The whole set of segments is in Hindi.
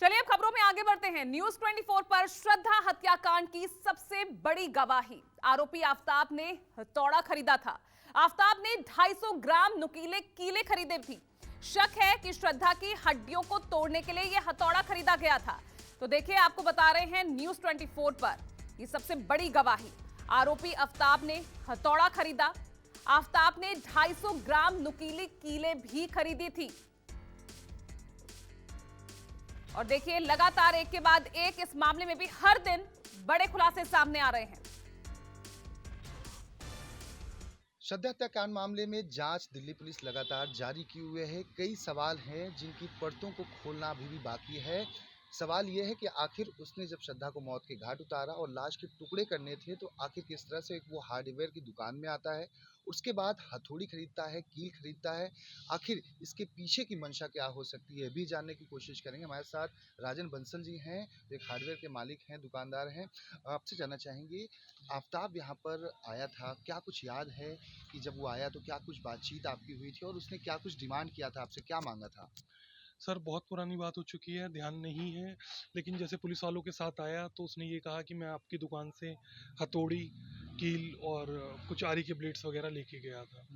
चलिए अब खबरों में आगे बढ़ते हैं। न्यूज 24 पर श्रद्धा हत्याकांड की सबसे बड़ी गवाही। आरोपी आफ्ताब ने हथौड़ा खरीदा था। आफ्ताब ने 250 ग्राम नुकीले कीले खरीदे थी। शक है कि श्रद्धा की हड्डियों को तोड़ने के लिए यह हथौड़ा खरीदा गया था। तो देखिए, आपको बता रहे हैं न्यूज 24 पर ये सबसे बड़ी गवाही। आरोपी आफ्ताब ने हथौड़ा खरीदा। आफ्ताब ने 250 ग्राम नुकीली कीले भी खरीदी थी। और देखिए, लगातार एक के बाद एक इस मामले में भी हर दिन बड़े खुलासे सामने आ रहे हैं। श्रद्धा हत्याकांड मामले में जांच दिल्ली पुलिस लगातार जारी किए हुए है। कई सवाल हैं जिनकी परतों को खोलना अभी भी बाकी है। सवाल यह है कि आखिर उसने जब श्रद्धा को मौत के घाट उतारा और लाश के टुकड़े करने थे तो आखिर किस तरह से वो हार्डवेयर की दुकान में आता है, उसके बाद हथौड़ी खरीदता है, कील खरीदता है। आखिर इसके पीछे की मंशा क्या हो सकती है, ये भी जानने की कोशिश करेंगे। हमारे साथ राजन बंसल जी हैं, जो एक हार्डवेयर के मालिक हैं, दुकानदार हैं। आपसे जानना चाहेंगे, आफ्ताब यहाँ पर आया था, क्या कुछ याद है कि जब वो आया तो क्या कुछ बातचीत आपकी हुई थी और उसने क्या कुछ डिमांड किया था, आपसे क्या मांगा था? सर बहुत पुरानी बात हो चुकी है, ध्यान नहीं है। लेकिन जैसे पुलिस वालों के साथ आया तो उसने ये कहा कि मैं आपकी दुकान से हथौड़ी, कील और कुछ आरी के ब्लेड्स वगैरह लेके गया था।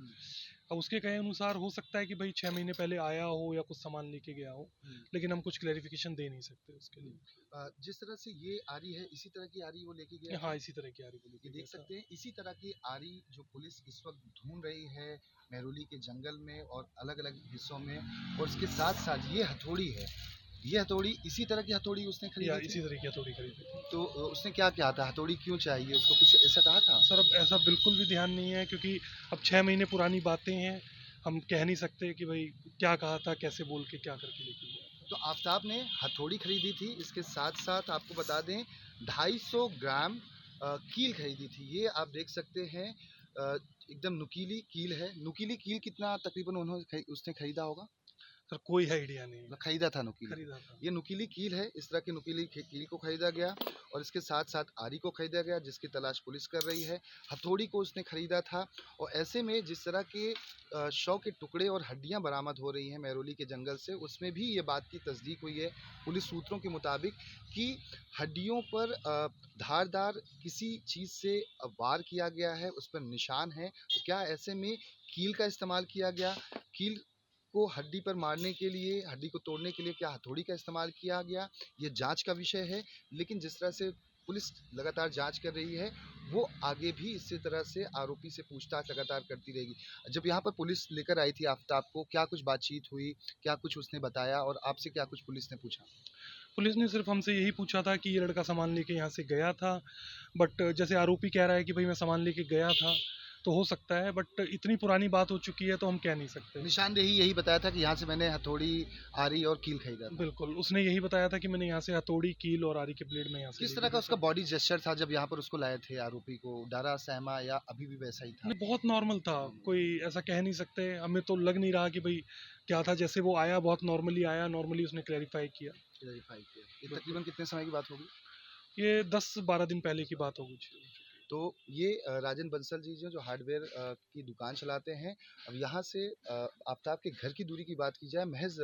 अब उसके कहे अनुसार हो सकता है कि भाई 6 महीने पहले आया हो या कुछ सामान लेके गया हो, लेकिन हम कुछ क्लैरिफिकेशन दे नहीं सकते उसके लिए। जिस तरह से ये आरी है, इसी तरह की आरी वो लेके गया था? हाँ, इसी तरह की आरी को ये लेके देख गया था। सकते हैं, इसी तरह की आरी जो पुलिस इस वक्त ढूंढ रही है मेहरौली के जंगल में और अलग अलग हिस्सों में। और इसके साथ साथ ये हथौड़ी है, ये हथौड़ी इसी तरह की हथौड़ी उसने या खरीदी इसी थी। तरह की हथौड़ी खरीदी थी। तो उसने क्या कहा था, हथौड़ी क्यों चाहिए उसको, कुछ ऐसा कहा था? सर अब ऐसा बिल्कुल भी ध्यान नहीं है, क्योंकि अब 6 महीने पुरानी बातें हैं। हम कह नहीं सकते कि भाई क्या कहा था, कैसे बोल के क्या करके लेके गया। तो आफ्ताब ने हथौड़ी खरीदी थी, इसके साथ साथ आपको बता दें 250 ग्राम कील खरीदी थी। ये आप देख सकते हैं, एकदम नुकीली कील है। नुकीली कील कितना तकरीबन उसने खरीदा होगा? सर कोई आइडिया नहीं है। खरीदा था नुकीली। खरीदा था। ये नुकीली कील है, इस तरह की नुकीली कील को खरीदा गया और इसके साथ साथ आरी को खरीदा गया, जिसकी तलाश पुलिस कर रही है। हथौड़ी को उसने खरीदा था। और ऐसे में जिस तरह के शव के टुकड़े और हड्डियां बरामद हो रही हैं मेहरौली के जंगल से, उसमें भी ये बात की तस्दीक हुई है पुलिस सूत्रों के मुताबिक कि हड्डियों पर धारदार किसी चीज़ से वार किया गया है, उस पर निशान है। तो क्या ऐसे में कील का इस्तेमाल किया गया? कील को हड्डी पर मारने के लिए, हड्डी को तोड़ने के लिए क्या हथौड़ी का इस्तेमाल किया गया, ये जांच का विषय है। लेकिन जिस तरह से पुलिस लगातार जांच कर रही है, वो आगे भी इसी तरह से आरोपी से पूछताछ लगातार करती रहेगी। जब यहाँ पर पुलिस लेकर आई थी आफ्ताब को, क्या कुछ बातचीत हुई, क्या कुछ उसने बताया और आपसे क्या कुछ पुलिस ने पूछा? पुलिस ने सिर्फ हमसे यही पूछा था कि ये लड़का सामान लेके यहाँ से गया था। बट जैसे आरोपी कह रहा है कि भाई मैं सामान लेके गया था, तो हो सकता है, बट इतनी पुरानी बात हो चुकी है तो हम कह नहीं सकते। निशानदेही यही बताया था कि यहाँ से मैंने हथौड़ी, आरी और कील खरीदा था। बिल्कुल, उसने यही बताया था कि मैंने यहाँ से हथौड़ी, कील और आरी के ब्लेड में यहाँ से किस तरह का उसका बॉडी जेस्चर था जब यहाँ पर उसको लाए थे आरोपी को? डरा, सहमा या अभी भी वैसा ही था? नहीं, बहुत नॉर्मल था। कोई ऐसा कह नहीं सकते, हमें तो लग नहीं रहा कि भाई क्या था। जैसे वो आया, बहुत नॉर्मली आया, नॉर्मली उसने क्लैरिफाई किया। क्लैरिफाई किया। ये तकरीबन कितने समय की बात होगी? ये 10-12 दिन पहले की बात होगी। तो ये राजन बंसल जी जो हार्डवेयर की दुकान चलाते हैं। अब यहाँ से आफ्ताब के घर की दूरी की बात की जाए, महज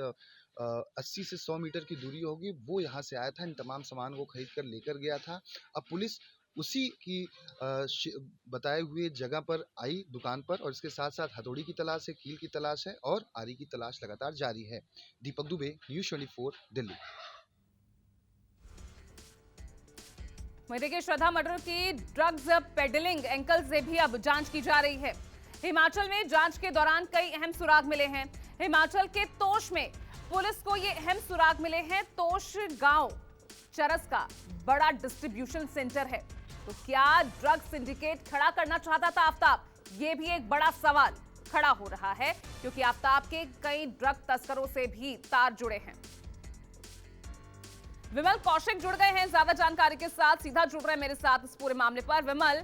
80 से 100 मीटर की दूरी होगी। वो यहाँ से आया था, इन तमाम सामान को खरीद कर लेकर गया था। अब पुलिस उसी की बताए हुए जगह पर आई, दुकान पर, और इसके साथ साथ हथौड़ी की तलाश है, कील की तलाश है और आरी की तलाश लगातार जारी है। दीपक दुबे, न्यूज़ 24, दिल्ली। वहीं देखिए, श्रद्धा मर्डर की ड्रग्स पेडलिंग एंकल से भी अब जांच की जा रही है। हिमाचल में जांच के दौरान कई अहम सुराग मिले हैं। हिमाचल के तोश में पुलिस को ये अहम सुराग मिले हैं। तोश गांव चरस का बड़ा डिस्ट्रीब्यूशन सेंटर है। तो क्या ड्रग सिंडिकेट खड़ा करना चाहता था आफ्ताब? ये भी एक बड़ा सवाल खड़ा हो रहा है, क्योंकि आफ्ताब के कई ड्रग तस्करों से भी तार जुड़े हैं। विमल कौशिक जुड़ गए हैं ज्यादा जानकारी के साथ, सीधा जुड़ रहे हैं मेरे साथ इस पूरे मामले पर। विमल,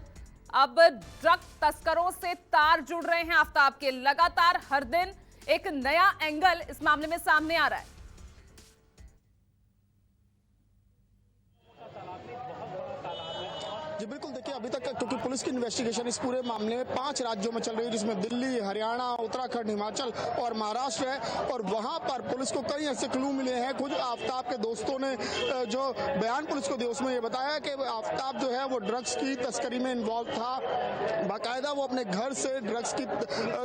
अब ड्रग तस्करों से तार जुड़ रहे हैं आफ्ताब के। लगातार हर दिन एक नया एंगल इस मामले में सामने आ रहा है। जी जी बिल्कुल, देखिए अभी तक क्योंकि पुलिस की इन्वेस्टिगेशन इस पूरे मामले में 5 राज्यों में चल रही है, जिसमें दिल्ली, हरियाणा, उत्तराखंड, हिमाचल और महाराष्ट्र है। और वहां पर पुलिस को कई ऐसे क्लू मिले हैं। खुद आफ्ताब के दोस्तों ने जो बयान पुलिस को दिया उसमें ये बताया कि आफ्ताब जो है वो ड्रग्स की तस्करी में इन्वॉल्व था। बाकायदा वो अपने घर से ड्रग्स की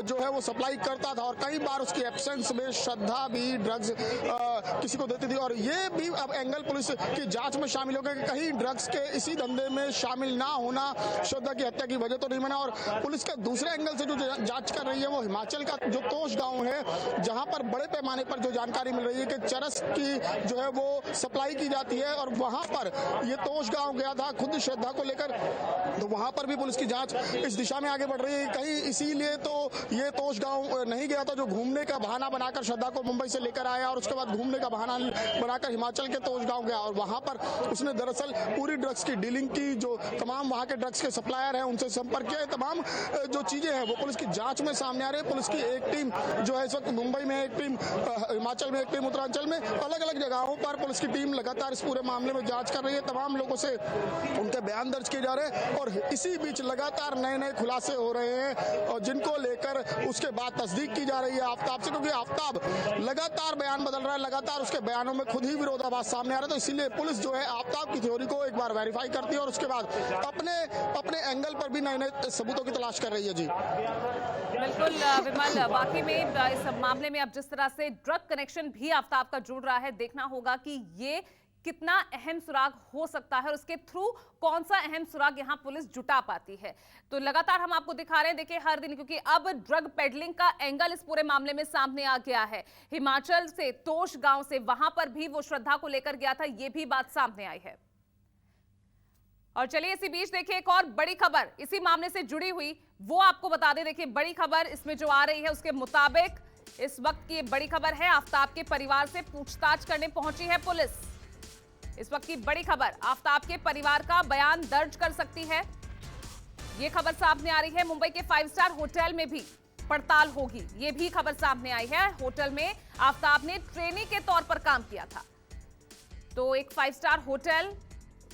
जो है वो सप्लाई करता था और कई बार उसकी एब्सेंस में श्रद्धा भी ड्रग्स किसी को देती थी। और ये भी अब एंगल पुलिस की जांच में शामिल हो गया कि कहीं ड्रग्स के इसी धंधे में शामिल ना होना श्रद्धा की हत्या की वजह तो नहीं बना। और पुलिस के दूसरे एंगल से जो जांच कर रही है वो हिमाचल का जो तोश गांव है, जहां पर बड़े पैमाने पर जो जानकारी मिल रही है कि चरस की जो है वो सप्लाई की जाती है। और वहां पर ये तोश गांव गया था खुद श्रद्धा को लेकर, तो वहां पर भी पुलिस की जांच इस दिशा में आगे बढ़ रही है। कहीं इसीलिए तो ये तोश गांव नहीं गया था, जो घूमने का बहाना बनाकर श्रद्धा को मुंबई से लेकर आया और उसके बाद घूमने का बहाना बनाकर हिमाचल के तोश गांव गया। और वहां पर उसने दरअसल पूरी ड्रग्स की डीलिंग की, जो तमाम वहां के ड्रग्स के सप्लायर हैं उनसे संपर्क किया। तमाम जो चीजें हैं वो पुलिस की जांच में सामने आ रही है। पुलिस की एक टीम जो है इस वक्त मुंबई में, एक टीम हिमाचल में, एक टीम उत्तरांचल में, अलग अलग जगहों पर पुलिस की टीम लगातार इस पूरे मामले में जांच कर रही है। तमाम लोगों से उनके बयान दर्ज किए जा रहे हैं और इसी बीच लगातार नए नए खुलासे हो रहे हैं और जिनको लेकर उसके बाद तस्दीक की जा रही है आफ्ताब से, क्योंकि आफ्ताब लगातार बयान बदल रहा है, लगातार उसके बयानों में खुद ही विरोधाभास सामने आ रहा है। तो इसीलिए पुलिस जो है आफ्ताब की थ्योरी को एक बार वेरीफाई करती है और उसके बाद अपने एंगल पर भी नए नए सबूतों की तलाश कर रही है। जी बिल्कुल विमल, वाकई में इस मामले में अब जिस तरह से ड्रग कनेक्शन भी आफ्ताब का जुड़ रहा है, देखना होगा कि ये कितना अहम सुराग हो सकता है और उसके थ्रू कौन सा अहम सुराग यहां पुलिस जुटा पाती है। तो लगातार हम आपको दिखा रहे हैं, देखिए हर दिन, क्योंकि अब ड्रग पेडलिंग का एंगल इस पूरे मामले में सामने आ गया है। हिमाचल से तोश गांव से वहां पर भी वो श्रद्धा को लेकर गया था, ये भी बात सामने आई है। और चलिए इसी बीच देखिए एक और बड़ी खबर इसी मामले से जुड़ी हुई, वो आपको बता दें। देखिए बड़ी खबर इसमें जो आ रही है उसके मुताबिक इस वक्त की बड़ी खबर है, आफ्ताब के परिवार से पूछताछ करने पहुंची है पुलिस। इस वक्त की बड़ी खबर, आफ्ताब के परिवार का बयान दर्ज कर सकती है, यह खबर सामने आ रही है। मुंबई के 5 स्टार होटल में भी पड़ताल होगी, यह भी खबर सामने आई है। होटल में आफ्ताब ने ट्रेनी के तौर पर काम किया था, तो एक 5 स्टार होटल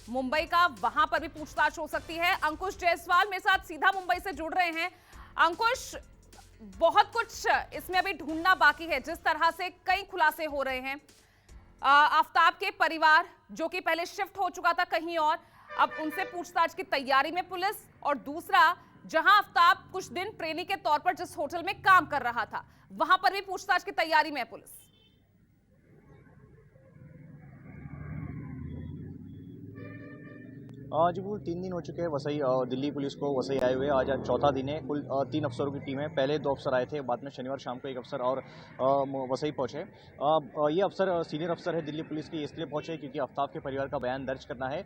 मुंबई का, वहां पर भी पूछताछ हो सकती है। अंकुश जायसवाल मेरे साथ सीधा मुंबई से जुड़ रहे हैं। अंकुश, बहुत कुछ इसमें अभी ढूंढना बाकी है, जिस तरह से कई खुलासे हो रहे हैं। आफ्ताब के परिवार जो कि पहले शिफ्ट हो चुका था कहीं और, अब उनसे पूछताछ की तैयारी में पुलिस, और दूसरा जहां आफ्ताब कुछ दिन ट्रेनी के तौर पर जिस होटल में काम कर रहा था, वहां पर भी पूछताछ की तैयारी में है पुलिस। जी वो 3 दिन हो चुके हैं वसई दिल्ली पुलिस को वसई आए हुए। आज चौथा दिन है। कुल 3 अफसरों की टीम है। पहले 2 अफसर आए थे, बाद में शनिवार शाम को 1 अफसर और वसई पहुंचे। ये अफसर सीनियर अफसर है दिल्ली पुलिस के, इसलिए पहुंचे क्योंकि आफ्ताब के परिवार का बयान दर्ज करना है।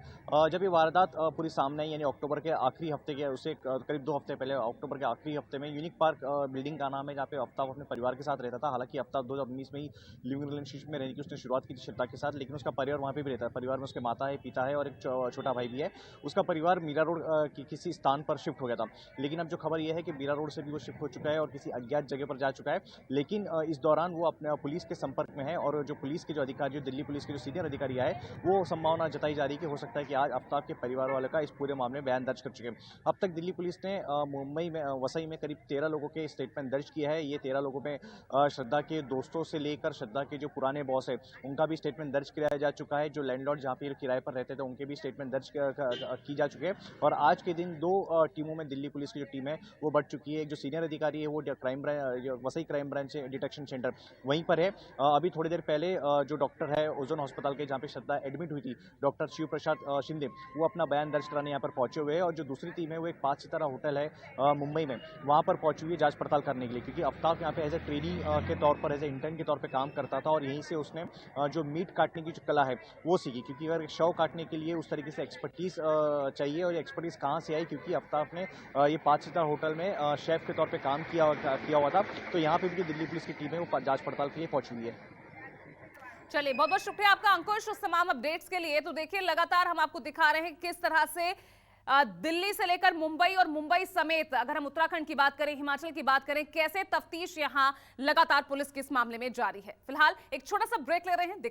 जब ये वारदात पूरी सामने आई, यानी अक्टूबर के आखिरी हफ्ते के, उससे करीब 2 हफ्ते पहले अक्टूबर के आखिरी हफ्ते में, यूनिक पार्क बिल्डिंग का नाम है जहाँ पे आफ्ताब अपने परिवार के साथ रहता था। हालांकि आफ्ताब 2019 में ही लिविंग रिलेशनशिप में रहने की उसने शुरुआत की थी श्रद्धा के साथ, लेकिन उसका परिवार वहाँ पे भी रहता है। परिवार में उसके माता है, पिता है और एक छोटा भाई भी है। उसका परिवार मीरा रोड की किसी स्थान पर शिफ्ट हो गया था, लेकिन अब जो खबर यह है कि मीरा रोड से भी वो शिफ्ट हो चुका है और किसी अज्ञात जगह पर जा चुका है। लेकिन इस दौरान वो अपने पुलिस के संपर्क में है और जो पुलिस के जो अधिकारी, जो दिल्ली पुलिस के जो सीनियर अधिकारी आए, वो संभावना जताई जा रही है कि हो सकता है कि आज आफ्ताब के परिवार वालों का इस पूरे मामले में बयान दर्ज कर चुके हैं। अब तक दिल्ली पुलिस ने मुंबई में, वसई में करीब 13 लोगों के स्टेटमेंट दर्ज किया है। ये 13 लोगों में श्रद्धा के दोस्तों से लेकर श्रद्धा के जो पुराने बॉस है उनका भी स्टेटमेंट दर्ज किया जा चुका है। जो लैंडलॉर्ड जहाँ पे किराए पर रहते थे उनके भी स्टेटमेंट दर्ज की जा चुके हैं। और आज के दिन 2 टीमों में दिल्ली पुलिस की जो टीम है वो बढ़ चुकी है। एक जो सीनियर अधिकारी है वो crime branch, Vasai crime branch detection centre वहीं पर है। अभी थोड़ी देर पहले जो डॉक्टर है ओजोन अस्पताल के, जहाँ पे श्रद्धा एडमिट हुई थी, डॉक्टर शिव प्रसाद शिंदे, वो अपना बयान दर्ज कराने यहाँ पर पहुंचे हुए हैं। और जो दूसरी टीम है वो एक 5 सितारा होटल है मुंबई में, वहाँ पर पहुंची हुई है जांच पड़ताल करने के लिए, क्योंकि आफ्ताब यहाँ पे एज ए ट्रेनी के तौर पर, एज ए इंटर्न के तौर पर काम करता था और यहीं से उसने जो मीट काटने की जो कला है वो सीखी। क्योंकि अगर शव काटने के लिए उस तरीके से एक्सपर्टीज चाहिए, और एक्सपर्टीज कहाँ से आई, क्योंकि आफ्ताब ने ये 5 सितारा होटल में शेफ के तौर पे काम किया हुआ था। तो यहाँ पे भी दिल्ली पुलिस की टीम है वो जांच पड़ताल के लिए पहुंची हुई है। चलिए, बहुत बहुत शुक्रिया आपका अंकुश उस तमाम अपडेट्स के लिए। तो देखिए लगातार हम आपको दिखा रहे हैं किस तरह से दिल्ली से लेकर मुंबई और मुंबई समेत, अगर हम उत्तराखंड की बात करें, हिमाचल की बात करें, कैसे तफ्तीश यहां लगातार पुलिस के इस मामले में जारी है। फिलहाल एक छोटा सा ब्रेक ले रहे हैं, देखते